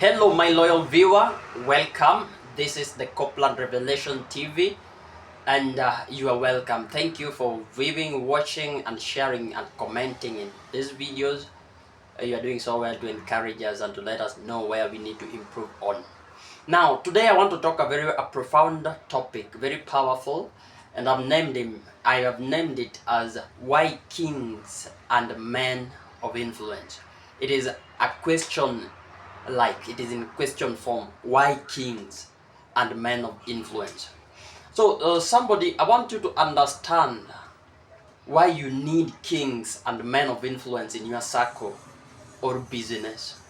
Hello, my loyal viewer. Welcome. This is the Copeland Revelation TV, and you are welcome. Thank you for viewing, watching, and sharing and commenting in these videos. You are doing so well to encourage us and to let us know where we need to improve on. Now, today I want to talk a profound topic, very powerful, and I have named it as Why Kings and Men of Influence. It is a question, like it is in question form. Why kings and men of influence? So I want you to understand why you need kings and men of influence in your circle or business.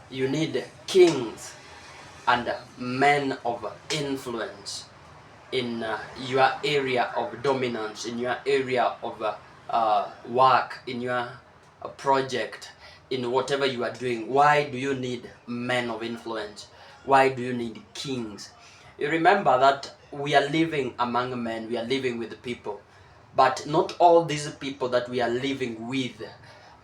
You need kings and men of influence in your area of dominance, in your area of work, in your project, in whatever you are doing. Why do you need men of influence? Why do you need kings? You remember that we are living among men, we are living with people, but not all these people that we are living with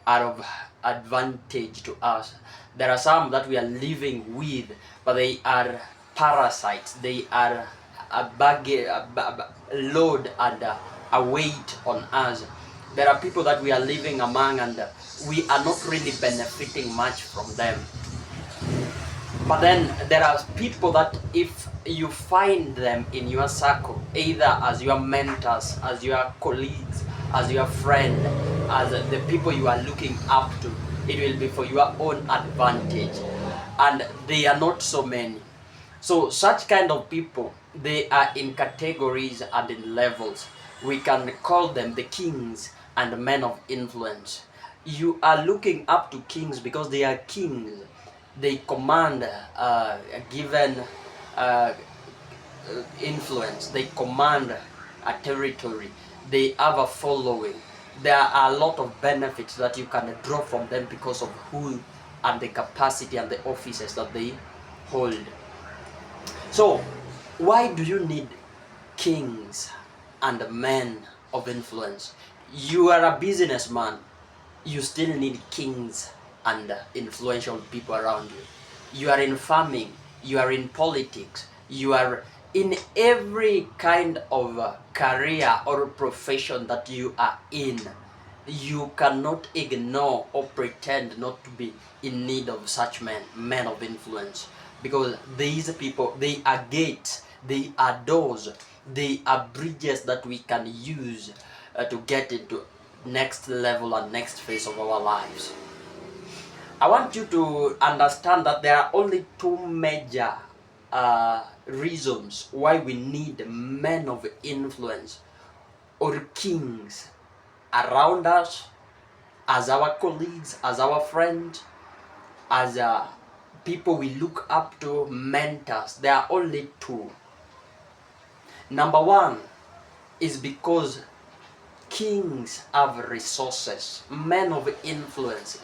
are of advantage to us. There are some that we are living with, but they are parasites. They are a load and a weight on us. There are people that we are living among, and we are not really benefiting much from them. But then there are people that if you find them in your circle, either as your mentors, as your colleagues, as your friend, as the people you are looking up to, it will be for your own advantage. And they are not so many. So such kind of people, they are in categories and in levels. We can call them the kings and the men of influence. You are looking up to kings because they are kings. They command a given influence. They command a territory. They have a following. There are a lot of benefits that you can draw from them because of who and the capacity and the offices that they hold. So, why do you need kings and men of influence? You are a businessman, you still need kings and influential people around you. You are in farming, you are in politics, you are in every kind of career or profession that you are in. You cannot ignore or pretend not to be in need of such men of influence, because these people, they are gates, they are doors, they are bridges that we can use to get into next level and next phase of our lives. I want you to understand that there are only two major reasons why we need men of influence or kings around us, as our colleagues, as our friends, as people we look up to, mentors. There are only two. Number one is because kings have resources. Men of influence,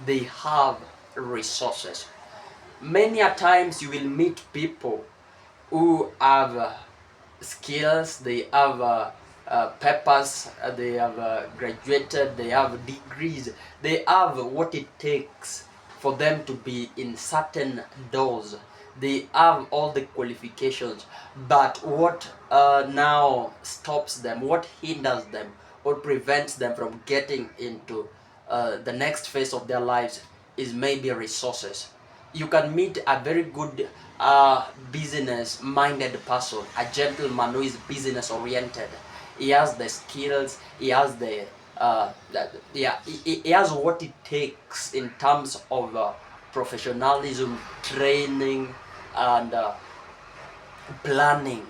they have resources. Many a times you will meet people who have skills, they have papers, they have graduated, they have degrees, they have what it takes for them to be in certain doors. They have all the qualifications, but what now stops them, what hinders them or prevents them from getting into the next phase of their lives is maybe resources. You can meet a very good business-minded person, a gentleman who is business-oriented. He has the skills, he has he has what it takes in terms of professionalism, training, and planning,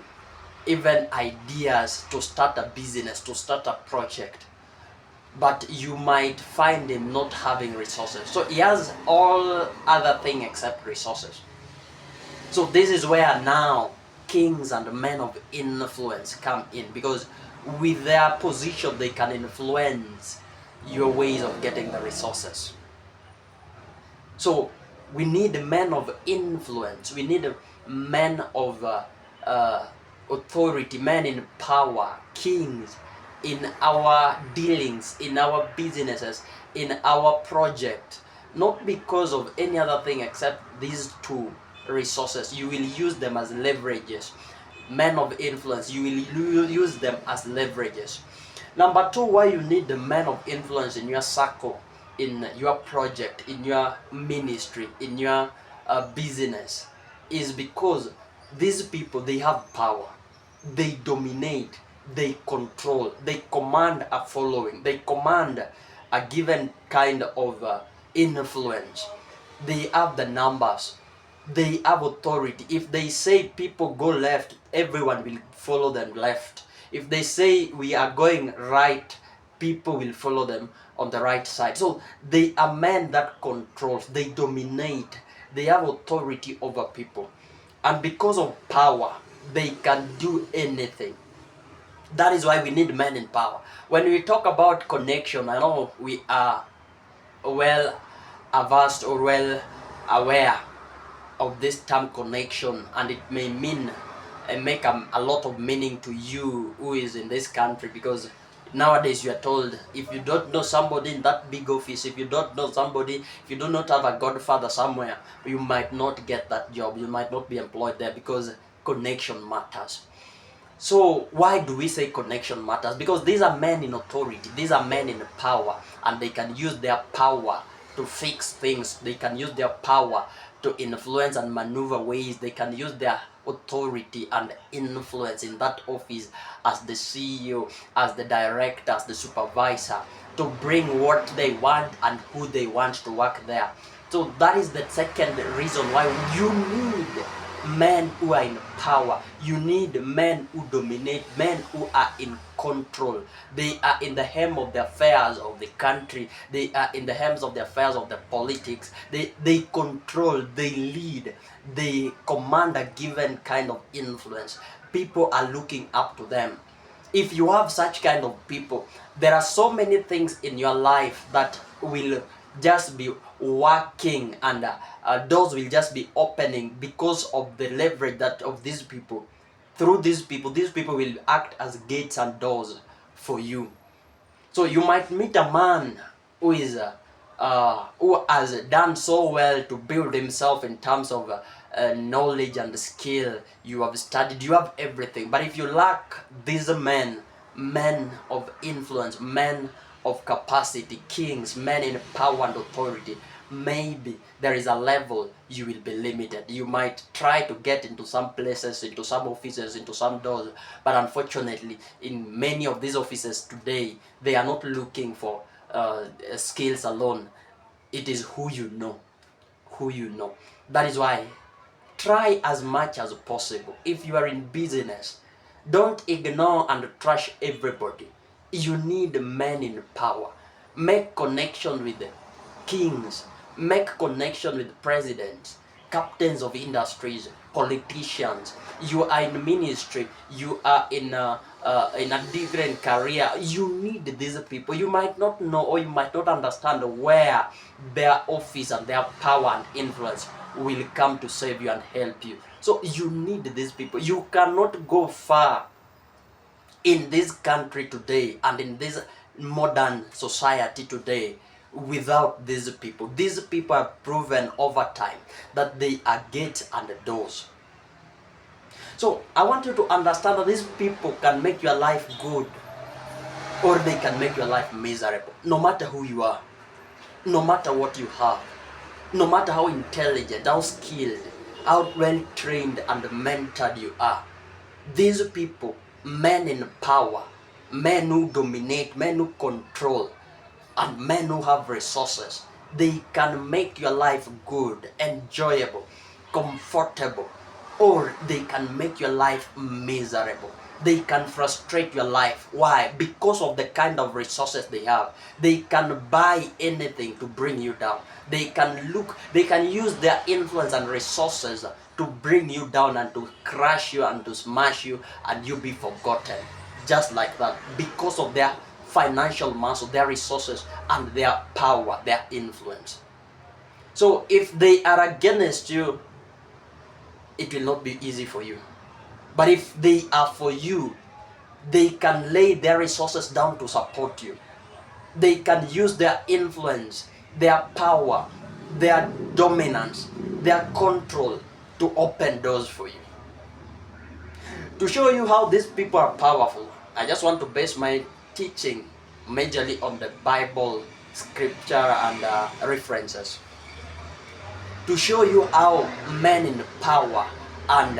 even ideas to start a business, to start a project. But you might find him not having resources. So he has all other things except resources. So this is where now kings and men of influence come in, because with their position they can influence your ways of getting the resources. So we need men of influence, we need men of authority, men in power, kings in our dealings, in our businesses, in our project. not because of any other thing except these two resources. You will use them as leverages. Men of influence, you will use them as leverages. Number two, why you need the men of influence in your circle, in your project, in your ministry, in your business, is because these people, they have power, they dominate, they control, they command a following, they command a given kind of influence. They have the numbers, they have authority. If they say people go left, everyone will follow them left. If they say we are going right, people will follow them on the right side. So they are men that controls, they dominate, they have authority over people. And because of power, they can do anything. That is why we need men in power. When we talk about connection, I know we are well averse or well aware of this term connection, and it may mean make a lot of meaning to you who is in this country, because nowadays you are told if you don't know somebody in that big office, if you don't know somebody, if you do not have a godfather somewhere, you might not get that job, you might not be employed there, because connection matters. So why do we say connection matters? Because these are men in authority, these are men in power, and they can use their power to fix things, they can use their power to influence and maneuver ways, they can use their authority and influence in that office as the CEO, as the director, as the supervisor, to bring what they want and who they want to work there. So that is the second reason why you need men who are in power. You need men who dominate, men who are in control. They are in the helm of the affairs of the country. They are in the helms of the affairs of the politics. They control, they lead, they command a given kind of influence. People are looking up to them. If you have such kind of people, there are so many things in your life that will just be working, and doors will just be opening because of the leverage that of these people. Through these people will act as gates and doors for you. So you might meet a man who is who has done so well to build himself in terms of knowledge and skill. You have studied, you have everything, but if you lack these men of influence, men of capacity, kings, men in power and authority, maybe there is a level you will be limited. You might try to get into some places, into some offices, into some doors, but unfortunately in many of these offices today, they are not looking for skills alone. It is who you know. That is why try as much as possible. If you are in business, don't ignore and trash everybody. You need men in power. Make connection with the kings. Make connection with presidents, captains of industries, politicians. You are in ministry. You are in a different career. You need these people. You might not know, or you might not understand where their office and their power and influence will come to save you and help you. So you need these people. You cannot go far in this country today and in this modern society today without these people. These people have proven over time that they are gates and doors. So I want you to understand that these people can make your life good, or they can make your life miserable. No matter who you are, no matter what you have, no matter how intelligent, how skilled, how well trained and mentored you are, these people, men in power, men who dominate, men who control, and men who have resources, they can make your life good, enjoyable, comfortable, or they can make your life miserable. They can frustrate your life. Why? Because of the kind of resources they have. They can buy anything to bring you down. They can use their influence and resources to bring you down and to crush you and to smash you, and you be forgotten. Just like that, because of their financial muscle, their resources, and their power, their influence. So if they are against you, it will not be easy for you. But if they are for you, they can lay their resources down to support you. They can use their influence, their power, their dominance, their control to open doors for you. To show you how these people are powerful, I just want to base my teaching majorly on the Bible, scripture, and references. To show you how men in power and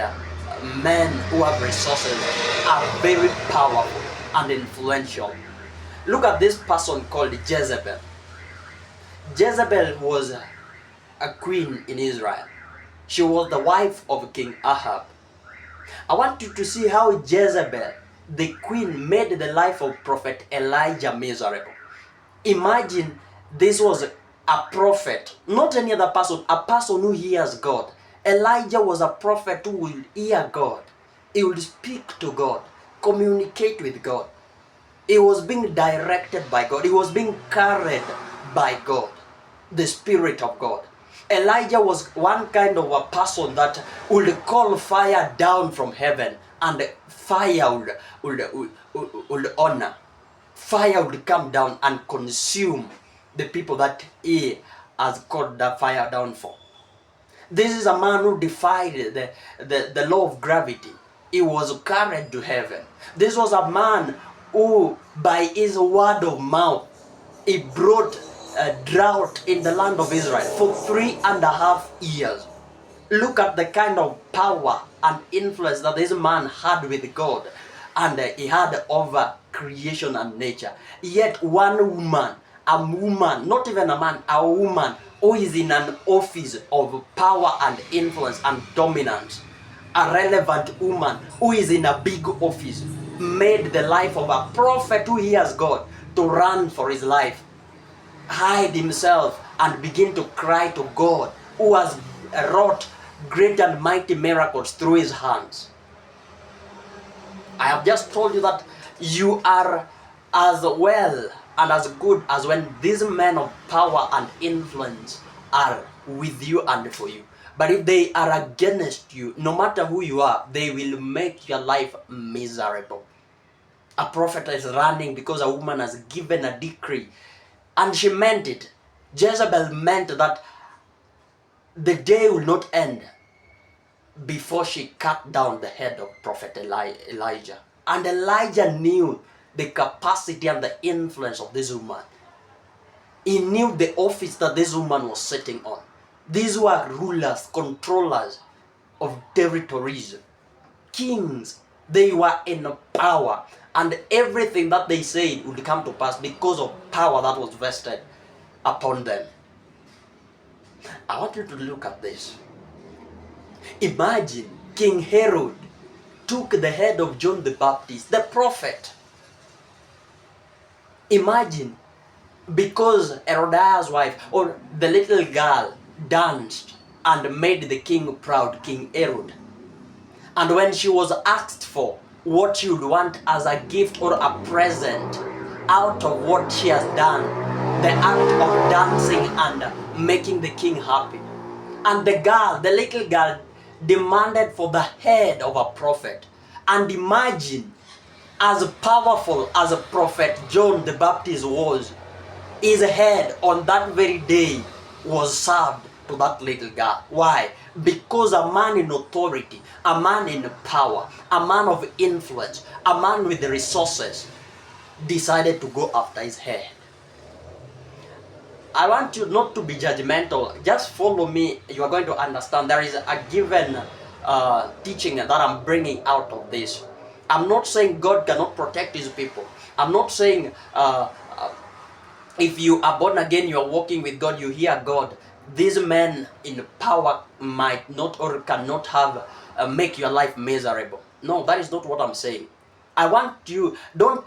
men who have resources are very powerful and influential. Look at this person called Jezebel. Jezebel was a queen in Israel. She was the wife of King Ahab. I want you to see how Jezebel, the queen, made the life of Prophet Elijah miserable. Imagine this was a prophet, not any other person, a person who hears God. Elijah was a prophet who will hear God. He will speak to God, communicate with God. He was being directed by God. He was being carried by God, the Spirit of God. Elijah was one kind of a person that would call fire down from heaven, and fire would honor. Fire would come down and consume the people that he has called the fire down for. This is a man who defied the law of gravity. He was carried to heaven. This was a man who, by his word of mouth, he brought a drought in the land of Israel for 3.5 years. Look at the kind of power and influence that this man had with God, and he had over creation and nature. Yet one woman, a woman, not even a man, a woman who is in an office of power and influence and dominance, a relevant woman who is in a big office, made the life of a prophet who hears God to run for his life, hide himself, and begin to cry to God, who has wrought great and mighty miracles through his hands. I have just told you that you are as well and as good as when these men of power and influence are with you and for you. But if they are against you, no matter who you are, they will make your life miserable. A prophet is running because a woman has given a decree, and she meant it. Jezebel meant that the day will not end before she cut down the head of Prophet Elijah. And Elijah knew the capacity and the influence of this woman. He knew the office that this woman was sitting on. These were rulers, controllers of territories, kings. They were in power, and everything that they said would come to pass because of power that was vested upon them. I want you to look at this. Imagine King Herod took the head of John the Baptist, the prophet. Imagine, because Herodias' wife, or the little girl, danced and made the king proud, King Herod. And when she was asked for what she would want as a gift or a present out of what she has done, the act of dancing and making the king happy, and the girl, the little girl, demanded for the head of a prophet. And imagine, as powerful as a prophet John the Baptist was, his head on that very day was served to that little girl. Why? Because a man in authority, a man in power, a man of influence, a man with the resources decided to go after his head. I want you not to be judgmental. Just follow me. You are going to understand. There is a given teaching that I'm bringing out of this. I'm not saying God cannot protect his people. I'm not saying if you are born again, you are walking with God, you hear God. These men in power might not or cannot have make your life miserable. No, that is not what I'm saying. I want you, don't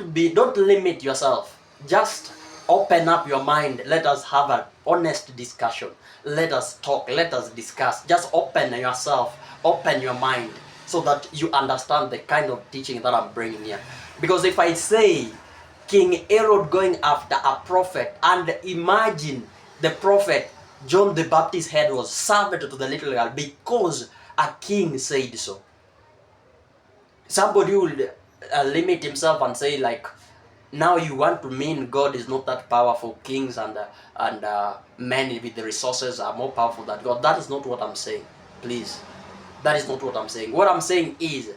limit yourself. Just open up your mind. Let us have an honest discussion. Let us talk. Let us discuss. Just open yourself. Open your mind so that you understand the kind of teaching that I'm bringing here. Because if I say King Herod going after a prophet, and imagine the prophet John the Baptist's head was served to the little girl because a king said so. Somebody will limit himself and say like, Now you want to mean God is not that powerful. Kings and men with the resources are more powerful than God. That is not what I'm saying. Please, that is not what I'm saying. What I'm saying is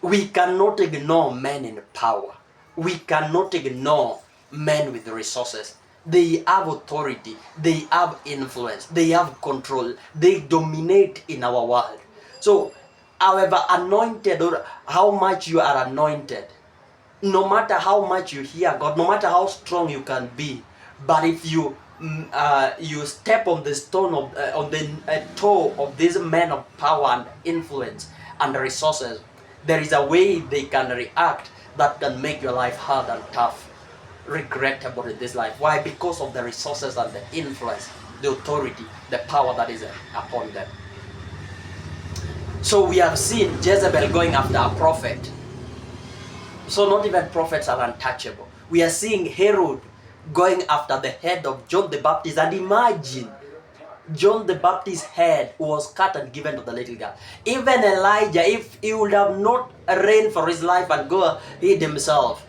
we cannot ignore men in power. We cannot ignore men with the resources. They have authority. They have influence. They have control. They dominate in our world. So, however anointed or how much you are anointed, no matter how much you hear God, no matter how strong you can be, but if you you step on the stone of on the toe of these men of power and influence and resources, there is a way they can react that can make your life hard and tough, regrettable in this life. Why? Because of the resources and the influence, the authority, the power that is upon them. So we have seen Jezebel going after a prophet. So not even prophets are untouchable. We are seeing Herod going after the head of John the Baptist. And imagine, John the Baptist's head was cut and given to the little girl. Even Elijah, if he would have not reigned for his life and go hid himself,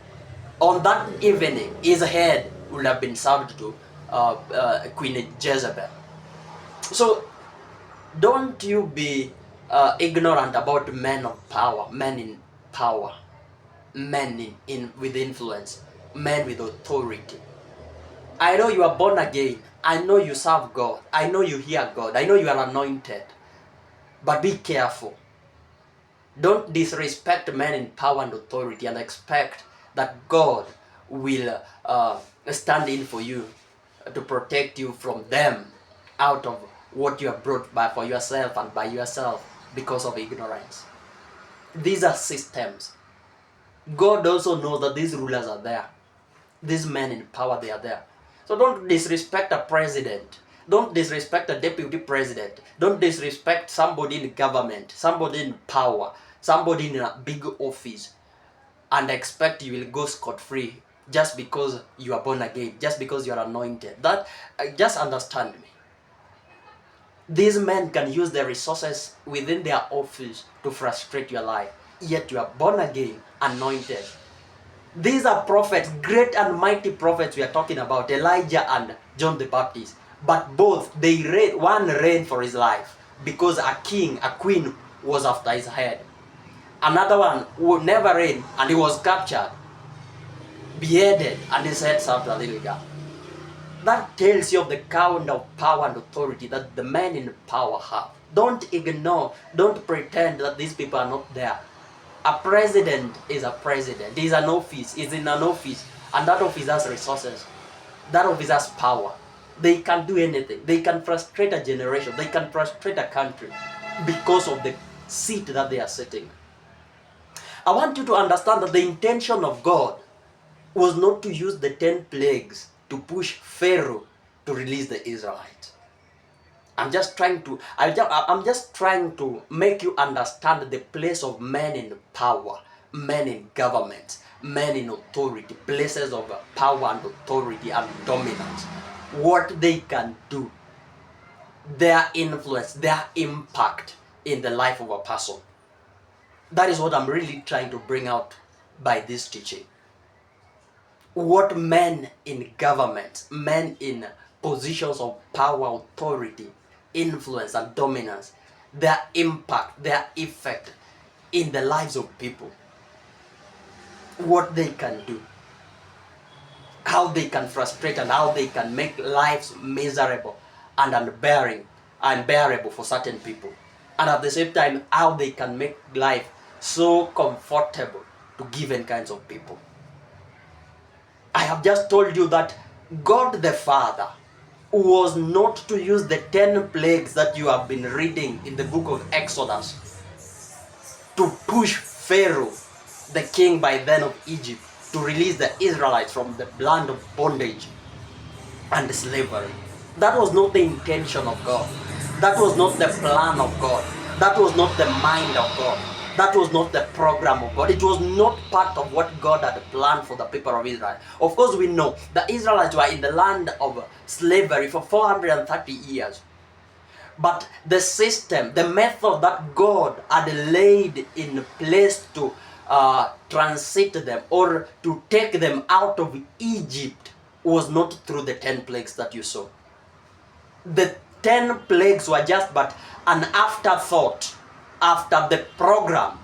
on that evening, his head would have been served to Queen Jezebel. So don't you be ignorant about men of power, men in power, men with influence, men with authority. I know you are born again. I know you serve God. I know you hear God. I know you are anointed. But be careful. Don't disrespect men in power and authority and expect that God will stand in for you to protect you from them out of what you have brought by for yourself and by yourself because of ignorance. These are systems. God also knows that these rulers are there. These men in power, they are there. So don't disrespect a president. Don't disrespect a deputy president. Don't disrespect somebody in government, somebody in power, somebody in a big office, and expect you will go scot-free just because you are born again, just because you are anointed. That just understand me. These men can use their resources within their office to frustrate your life, yet you are born again, anointed. These are prophets, great and mighty prophets we are talking about, Elijah and John the Baptist. But both, one reigned for his life because a king, a queen was after his head. Another one would never reign and he was captured, beheaded, and his head served a little girl. That tells you of the kind of power and authority that the men in power have. Don't ignore, don't pretend that these people are not there. A president is a president. He's an office, he's in an office, and that office has resources. That office has power. They can do anything. They can frustrate a generation. They can frustrate a country because of the seat that they are sitting. I want you to understand that the intention of God was not to use the 10 plagues to push Pharaoh to release the Israelites. I'm just trying to make you understand the place of men in power, men in government, men in authority, places of power and authority and dominance. What they can do, their influence, their impact in the life of a person. That is what I'm really trying to bring out by this teaching. What men in government, men in positions of power, authority, influence and dominance, their impact, their effect in the lives of people, what they can do, how they can frustrate and how they can make lives miserable and unbearable for certain people, and at the same time how they can make life so comfortable to given kinds of people. I have just told you that God the Father was not to use the 10 plagues that you have been reading in the book of Exodus to push Pharaoh, the king by then of Egypt, to release the Israelites from the land of bondage and slavery. That was not the intention of God. That was not the plan of God. That was not the mind of God. That was not the program of God. It was not part of what God had planned for the people of Israel. Of course, we know the Israelites were in the land of slavery for 430 years. But the system, the method that God had laid in place to transit them or to take them out of Egypt was not through the 10 plagues that you saw. The 10 plagues were just but an afterthought after the program,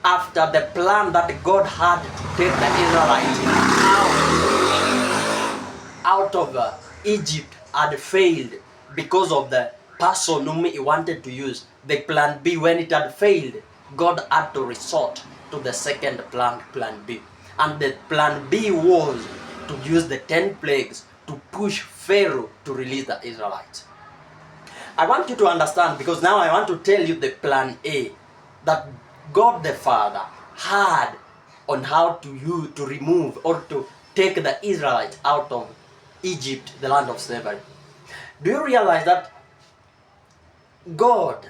after the plan that God had to take the Israelites out of Egypt had failed because of the person whom he wanted to use. The plan B, when it had failed, God had to resort to the second plan, plan B. And the plan B was to use the 10 plagues to push Pharaoh to release the Israelites. I want you to understand, because now I want to tell you the plan A that God the Father had on how to remove or to take the Israelites out of Egypt, the land of slavery. Do you realize that God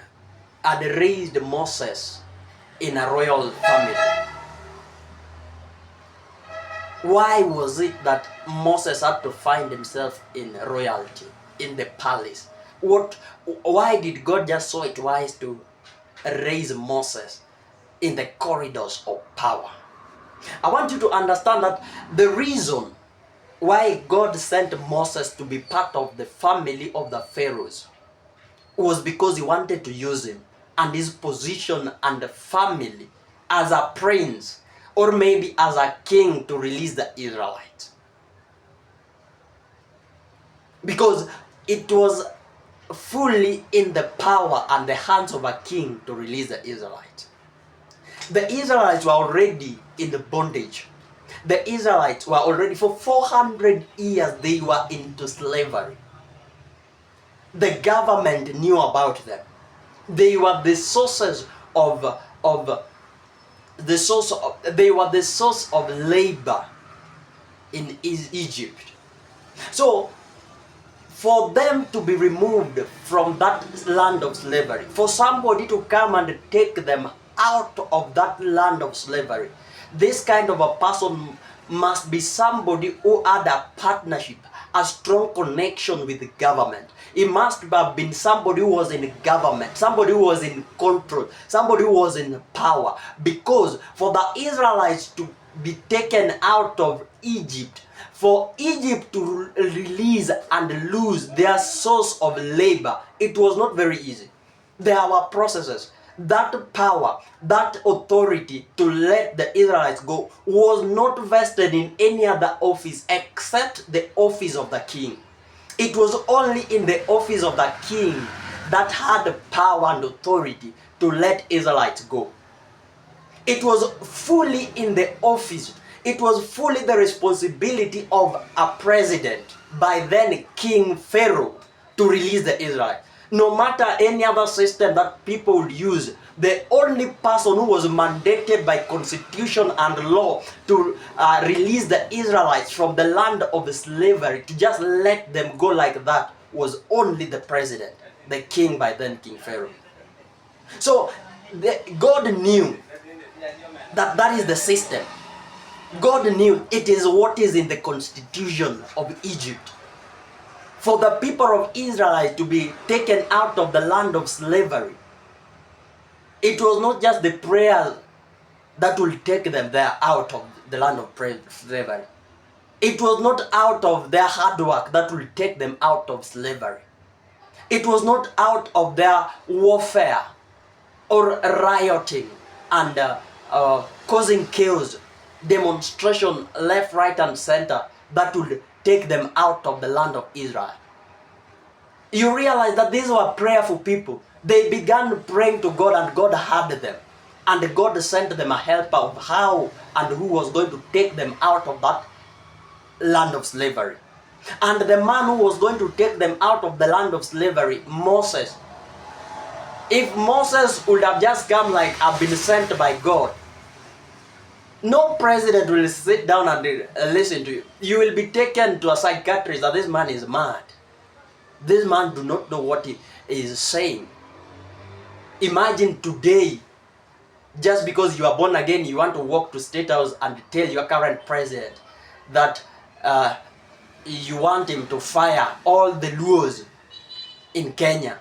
had raised Moses in a royal family? Why was it that Moses had to find himself in royalty, in the palace? Why did God just saw it wise to raise Moses in the corridors of power? I want you to understand that the reason why God sent Moses to be part of the family of the Pharaohs was because he wanted to use him and his position and the family as a prince or maybe as a king to release the Israelites. Because it was fully in the power and the hands of a king to release the Israelites. The Israelites were already in the bondage. The Israelites were already, for 400 years, they were into slavery. The government knew about them. They were the sources they were the source of labor in Egypt. So, for them to be removed from that land of slavery, for somebody to come and take them out of that land of slavery, this kind of a person must be somebody who had a partnership, a strong connection with the government. It must have been somebody who was in government, somebody who was in control, somebody who was in power. Because for the Israelites to be taken out of Egypt, for Egypt to release and lose their source of labor, it was not very easy. There were processes. That power, that authority to let the Israelites go was not vested in any other office except the office of the king. It was only in the office of the king that had the power and authority to let Israelites go. It was fully in the office. It was fully the responsibility of a president, by then King Pharaoh, to release the Israelites. No matter any other system that people would use, the only person who was mandated by constitution and law to release the Israelites from the land of slavery, to just let them go like that, was only the president, the king, by then King Pharaoh. So God knew that is the system. God knew it is what is in the constitution of Egypt. For the people of Israel to be taken out of the land of slavery, it was not just the prayer that will take them there out of the land of slavery. It was not out of their hard work that will take them out of slavery. It was not out of their warfare or rioting and causing chaos, demonstration left, right and center that would take them out of the land of Israel. You realize that these were prayerful people. They began praying to God and God heard them. And God sent them a helper of how and who was going to take them out of that land of slavery. And the man who was going to take them out of the land of slavery, Moses. If Moses would have just come like, I've been sent by God, no president will sit down and listen to you. You will be taken to a psychiatrist that this man is mad. This man do not know what he is saying. Imagine today, just because you are born again, you want to walk to State House and tell your current president that you want him to fire all the Luos in Kenya.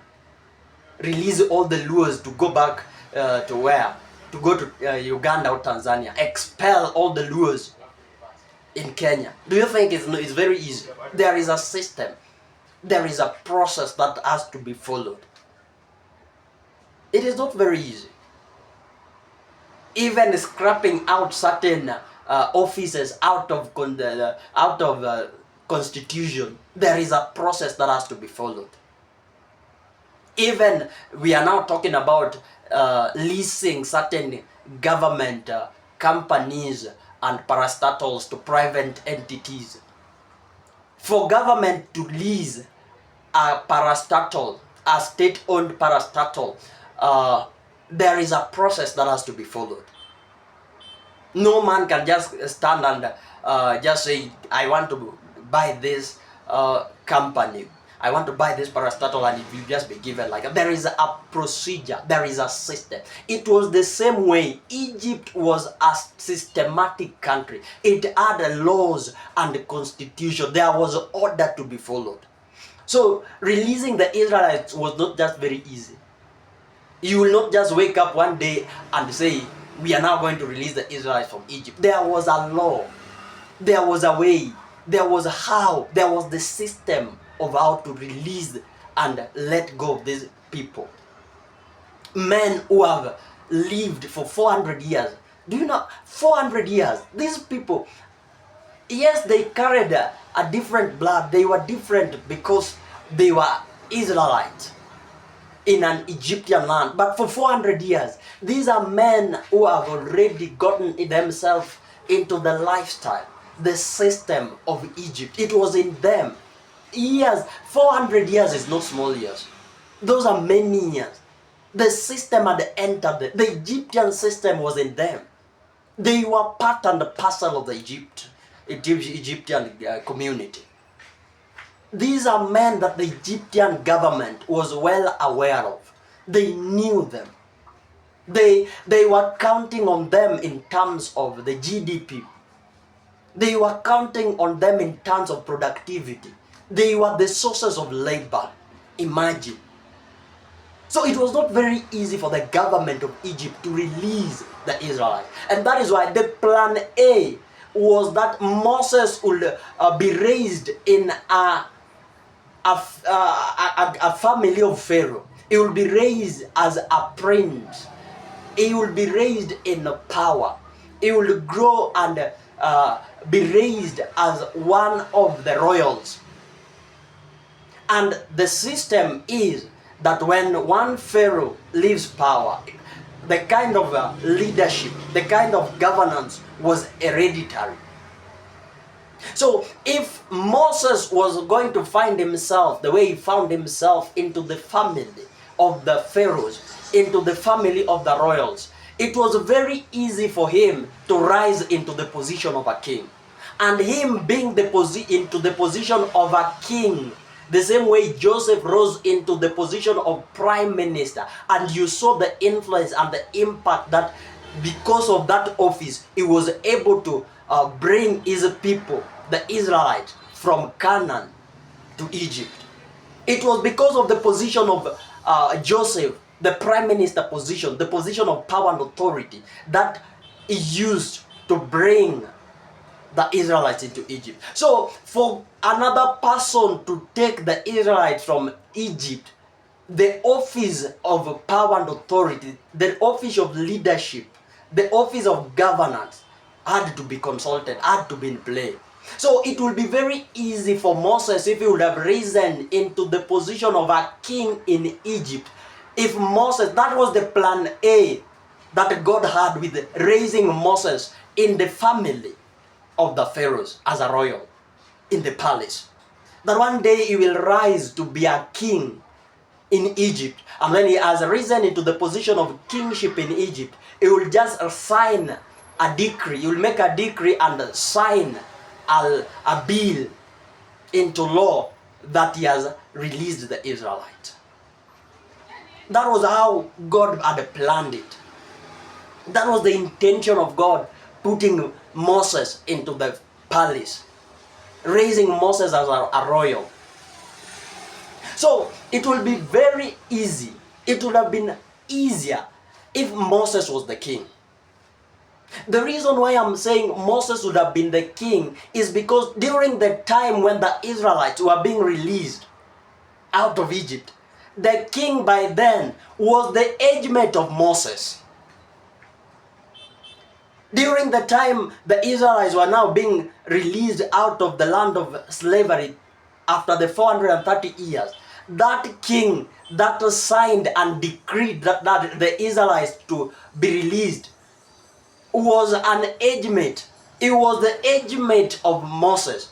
Release all the Luos to go back to where? to go to Uganda or Tanzania, expel all the Luos in Kenya. Do you think it's very easy? There is a system. There is a process that has to be followed. It is not very easy. Even scrapping out certain offices out of constitution, there is a process that has to be followed. Even we are now talking about leasing certain government companies and parastatals to private entities. For government to lease a parastatal, a state-owned parastatal, there is a process that has to be followed. No man can just stand and just say, I want to buy this company, I want to buy this parastatal, and it will just be given like that. There is a procedure, there is a system. It was the same way. Egypt was a systematic country. It had laws and constitution. There was order to be followed. So releasing the Israelites was not just very easy. You will not just wake up one day and say, we are now going to release the Israelites from Egypt. There was a law. There was a way. There was how. There was the system of how to release and let go of these people. Men who have lived for 400 years. Do you know, 400 years? These people, yes, they carried a different blood. They were different because they were Israelites in an Egyptian land. But for 400 years, these are men who have already gotten themselves into the lifestyle, the system of Egypt. It was in them. Years, 400 years is not small years. Those are many years. The system had entered them. The Egyptian system was in them. They were part and parcel of the Egyptian community. These are men that the Egyptian government was well aware of. They knew them. They were counting on them in terms of the GDP. They were counting on them in terms of productivity. They were the sources of labor. Imagine. So it was not very easy for the government of Egypt to release the Israelites. And that is why the plan A was that Moses would be raised in a family of Pharaoh. He will be raised as a prince. He will be raised in power. He will grow and be raised as one of the royals. And the system is that when one Pharaoh leaves power, the kind of leadership, the kind of governance was hereditary. So if Moses was going to find himself the way he found himself into the family of the pharaohs, into the family of the royals, it was very easy for him to rise into the position of a king. And him being into the position of a king, the same way Joseph rose into the position of prime minister, and you saw the influence and the impact that because of that office, he was able to bring his people, the Israelites, from Canaan to Egypt. It was because of the position of Joseph, the prime minister position, the position of power and authority, that he used to bring the Israelites into Egypt. So for another person to take the Israelites from Egypt, the office of power and authority, the office of leadership, the office of governance had to be consulted, had to be in play. So it will be very easy for Moses if he would have risen into the position of a king in Egypt. If Moses, that was the plan A that God had with raising Moses in the family of the pharaohs as a royal in the palace. That one day he will rise to be a king in Egypt. And when he has risen into the position of kingship in Egypt, he will just sign a decree. He will make a decree and sign a bill into law that he has released the Israelites. That was how God had planned it. That was the intention of God, putting Moses into the palace, raising Moses as a royal. So it will be very easy. It would have been easier if Moses was the king. The reason why I'm saying Moses would have been the king is because during the time when the Israelites were being released out of Egypt, the king by then was the age mate of Moses. During the time the Israelites were now being released out of the land of slavery after the 430 years, that king that signed and decreed that the Israelites to be released was an age mate. He was the age mate of Moses.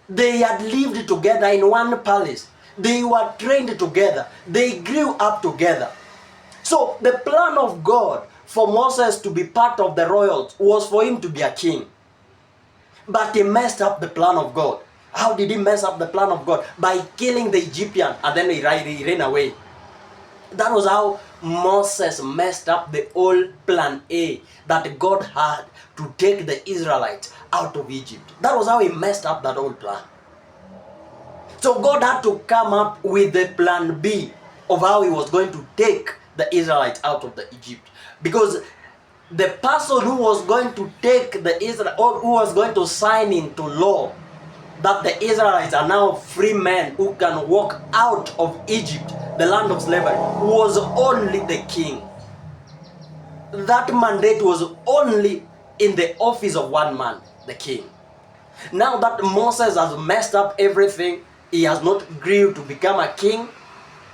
They had lived together in one palace. They were trained together. They grew up together. So the plan of God for Moses to be part of the royals was for him to be a king. But he messed up the plan of God. How did he mess up the plan of God? By killing the Egyptian, and then he ran away. That was how Moses messed up the whole plan A that God had to take the Israelites out of Egypt. That was how he messed up that whole plan. So God had to come up with the plan B of how he was going to take the Israelites out of the Egypt. Because the person who was going to take the Israel, or who was going to sign into law that the Israelites are now free men who can walk out of Egypt, the land of slavery, was only the king. That mandate was only in the office of one man, the king. Now that Moses has messed up everything, he has not grew to become a king,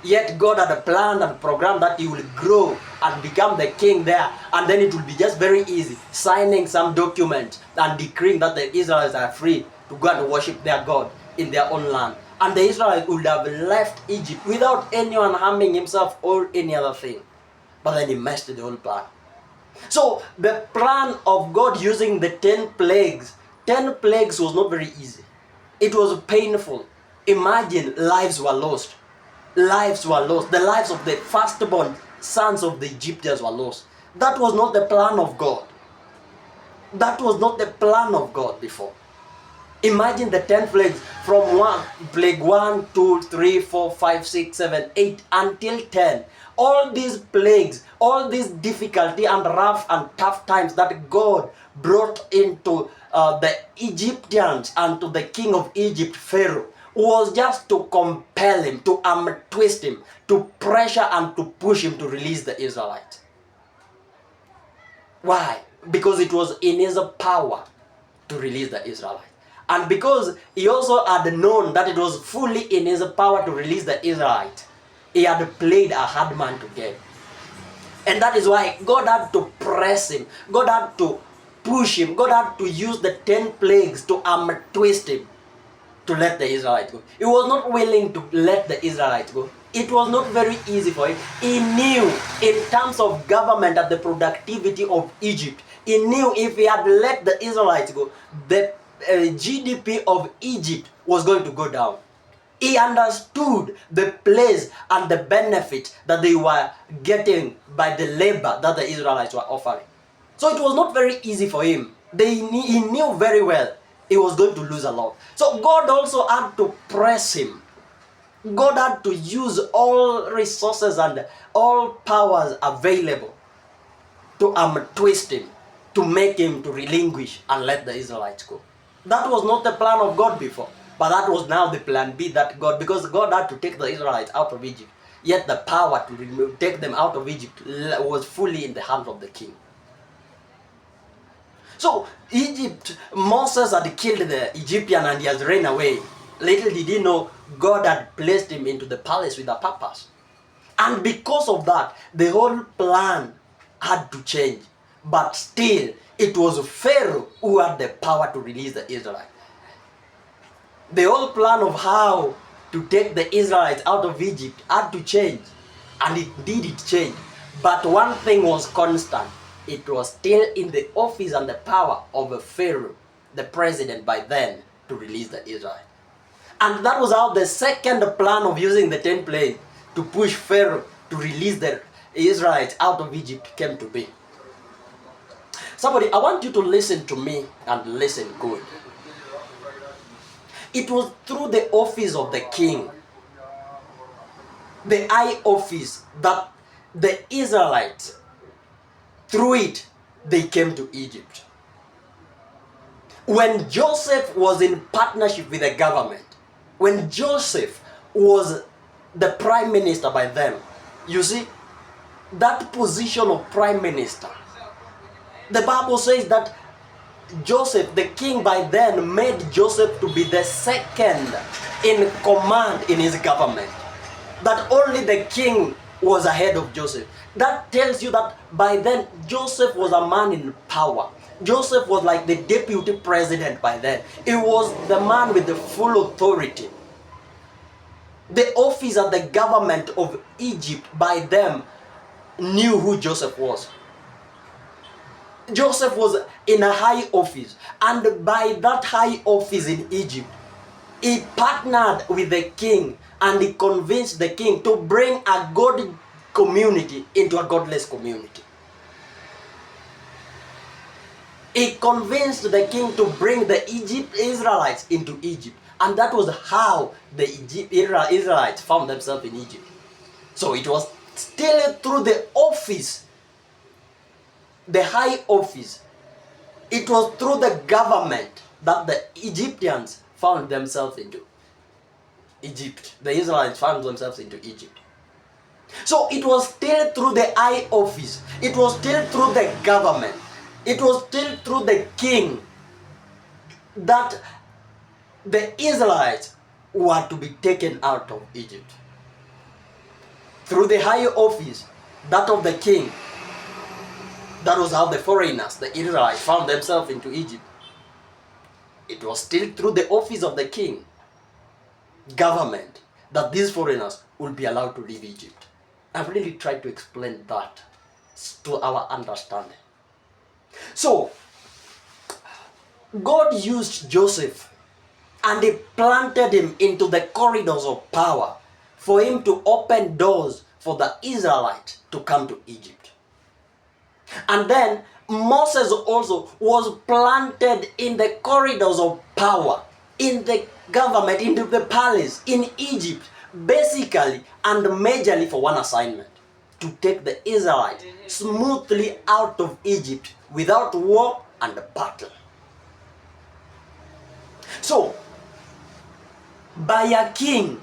yet God had a plan and program that he will grow and become the king there, and then it will be just very easy, signing some document and decreeing that the Israelites are free to go and worship their God in their own land. And the Israelites would have left Egypt without anyone harming himself or any other thing. But then he messed the whole plan. So the plan of God using the 10 plagues was not very easy. It was painful. Imagine, lives were lost. Lives were lost. The lives of the firstborn sons of the Egyptians were lost. That was not the plan of God. That was not the plan of God before. Imagine the 10 plagues from plague 1, 2, 3, 4, 5, 6, 7, 8 until 10. All these plagues, all this difficulty and rough and tough times that God brought into the Egyptians and to the king of Egypt, Pharaoh, was just to compel him, to twist him, to pressure and to push him to release the Israelites. Why? Because it was in his power to release the Israelites. And because he also had known that it was fully in his power to release the Israelites, he had played a hard man to get. And that is why God had to press him. God had to push him. God had to use the 10 plagues to twist him to let the Israelites go. He was not willing to let the Israelites go. It was not very easy for him. He knew in terms of government and the productivity of Egypt, he knew if he had let the Israelites go, the GDP of Egypt was going to go down. He understood the place and the benefit that they were getting by the labor that the Israelites were offering. So it was not very easy for him. He knew very well he was going to lose a lot. So God also had to press him. God had to use all resources and all powers available to twist him, to make him to relinquish and let the Israelites go. That was not the plan of God before, but that was now the plan B that God, because God had to take the Israelites out of Egypt, yet the power to take them out of Egypt was fully in the hands of the king. So Egypt, Moses had killed the Egyptian and he has ran away. Little did he know God had placed him into the palace with a purpose. And because of that, the whole plan had to change. But still, it was Pharaoh who had the power to release the Israelites. The whole plan of how to take the Israelites out of Egypt had to change. And it changed. But one thing was constant. It was still in the office and the power of a Pharaoh, the president by then, to release the Israelites. And that was how the second plan of using the 10 plagues to push Pharaoh to release the Israelites out of Egypt came to be. Somebody, I want you to listen to me and listen good. It was through the office of the king, the high office, that the Israelites Through it, they came to Egypt. When Joseph was in partnership with the government, when Joseph was the prime minister by them, you see, that position of prime minister, the Bible says that Joseph, the king by then, made Joseph to be the second in command in his government. That only the king was ahead of Joseph. That tells you that by then Joseph was a man in power. Joseph was like the deputy president by then. He was the man with the full authority. The office of the government of Egypt by them knew who Joseph was. Joseph was in a high office, and by that high office in Egypt, he partnered with the king and he convinced the king to bring a God community into a godless community. He convinced the king to bring the Israelites into Egypt, and that was how the Israelites found themselves in Egypt. So it was still through the office, the high office, it was through the government that the Egyptians found themselves into Egypt. The Israelites found themselves into Egypt. So it was still through the high office, it was still through the government, it was still through the king that the Israelites were to be taken out of Egypt. Through the high office, that of the king, that was how the foreigners, the Israelites, found themselves into Egypt. It was still through the office of the king, government, that these foreigners would be allowed to leave Egypt. I've really tried to explain that to our understanding. So, God used Joseph and he planted him into the corridors of power for him to open doors for the Israelites to come to Egypt. And then Moses also was planted in the corridors of power, in the government, in the palace, in Egypt, basically and majorly for one assignment: to take the Israelites smoothly out of Egypt without war and battle. So, by a king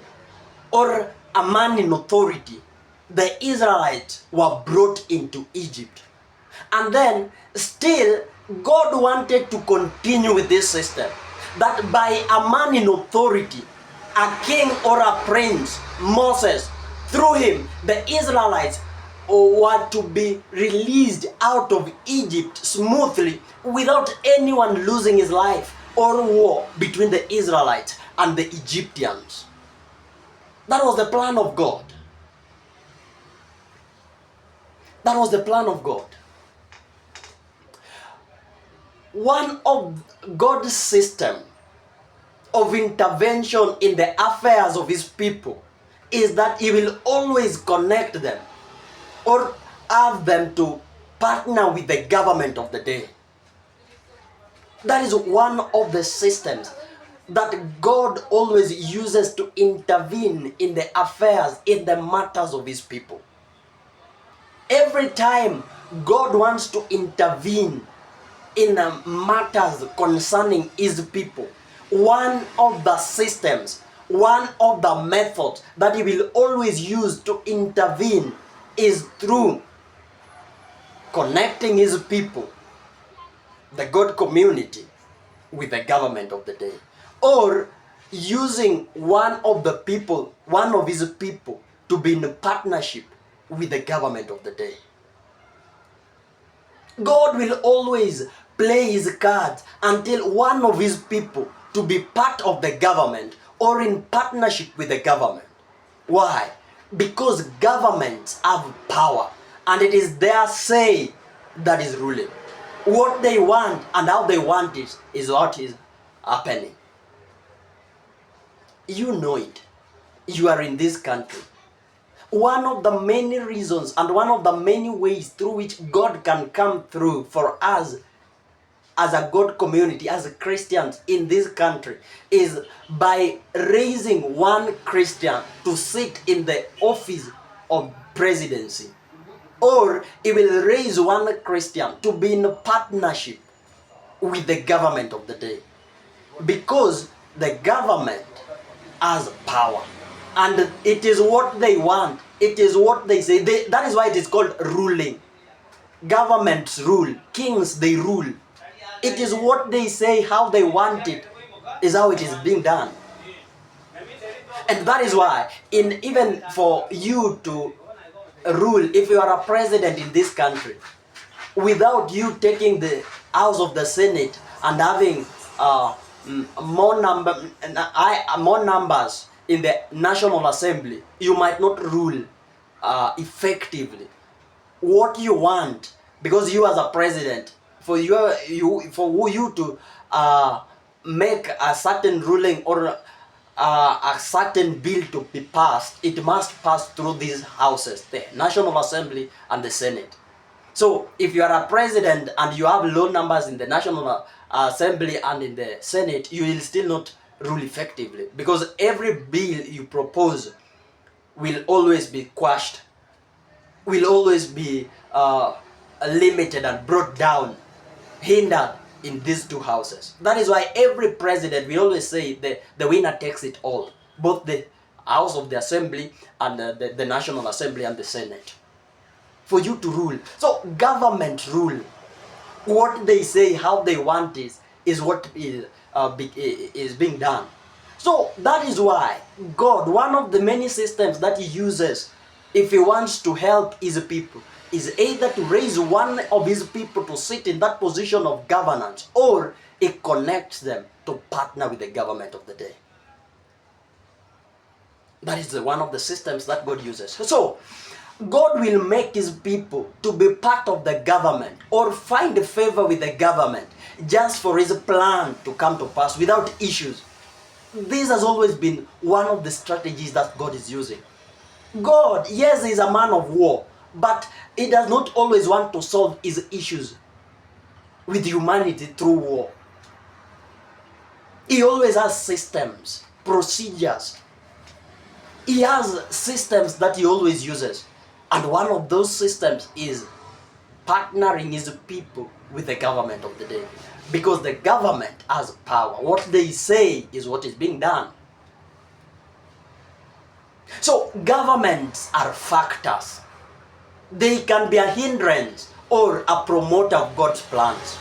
or a man in authority, the Israelites were brought into Egypt. And then still God wanted to continue with this system, that by a man in authority, a king or a prince, Moses, through him the Israelites were to be released out of Egypt smoothly without anyone losing his life or war between the Israelites and the Egyptians. That was the plan of God. That was the plan of God. One of God's system of intervention in the affairs of his people is that he will always connect them or have them to partner with the government of the day. That is one of the systems that God always uses to intervene in the affairs, in the matters of his people. Every time God wants to intervene in matters concerning his people, one of the systems, one of the methods that he will always use to intervene is through connecting his people, the God community, with the government of the day, or using one of the people, one of his people, to be in partnership with the government of the day. God will always play his cards until one of his people to be part of the government or in partnership with the government. Why? Because governments have power and it is their say that is ruling. What they want and how they want it is what is happening. You know it. You are in this country. One of the many reasons and one of the many ways through which God can come through for us as a God community, as Christians in this country, is by raising one Christian to sit in the office of presidency. or he will raise one Christian to be in partnership with the government of the day. Because the government has power. And it is what they want. It is what they say. That is why it is called ruling. Governments rule. Kings, they rule. It is what they say, how they want it, is how it is being done. And that is why, even for you to rule, if you are a president in this country, without you taking the House of the Senate and having more numbers in the National Assembly, you might not rule effectively what you want, because you as a president, for you to make a certain ruling or a certain bill to be passed, it must pass through these houses, the National Assembly and the Senate. So if you are a president and you have low numbers in the National Assembly and in the Senate, you will still not rule effectively, because every bill you propose will always be quashed, will always be limited and brought down, hindered in these two houses. That is why every president, we always say the winner takes it all, both the House of the Assembly and the National Assembly and the Senate, for you to rule. So government rule. What they say, how they want is what is being done. So that is why God, one of the many systems that he uses if he wants to help his people, is either to raise one of his people to sit in that position of governance, or it connects them to partner with the government of the day. That is one of the systems that God uses. So God will make his people to be part of the government or find favor with the government just for his plan to come to pass without issues. This has always been one of the strategies that God is using. God, yes, is a man of war, but he does not always want to solve his issues with humanity through war. He always has systems, procedures. He has systems that he always uses. And one of those systems is partnering his people with the government of the day. Because the government has power. What they say is what is being done. So governments are factors. They can be a hindrance or a promoter of God's plans.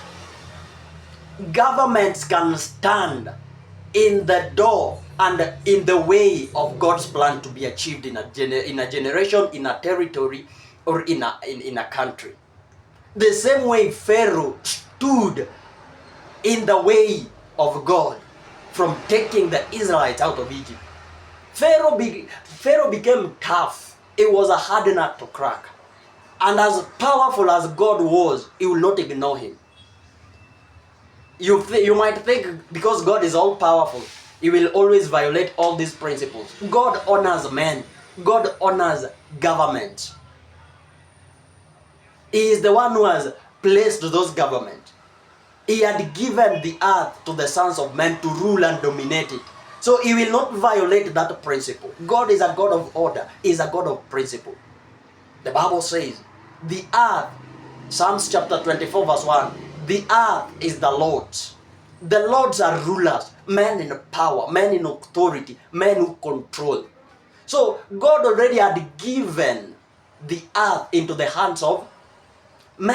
Governments can stand in the door and in the way of God's plan to be achieved in a generation, in a territory, or in a country. The same way Pharaoh stood in the way of God from taking the Israelites out of Egypt. Pharaoh became tough. It was a hard nut to crack. And as powerful as God was, he will not ignore him. You might think because God is all powerful, he will always violate all these principles. God honors men. God honors government. He is the one who has placed those governments. He had given the earth to the sons of men to rule and dominate it. So he will not violate that principle. God is a God of order. He is a God of principle. The Bible says, the earth, Psalms chapter 24 verse 1, the earth is the Lord's. The Lords are rulers, men in power, men in authority, men who control. So God already had given the earth into the hands of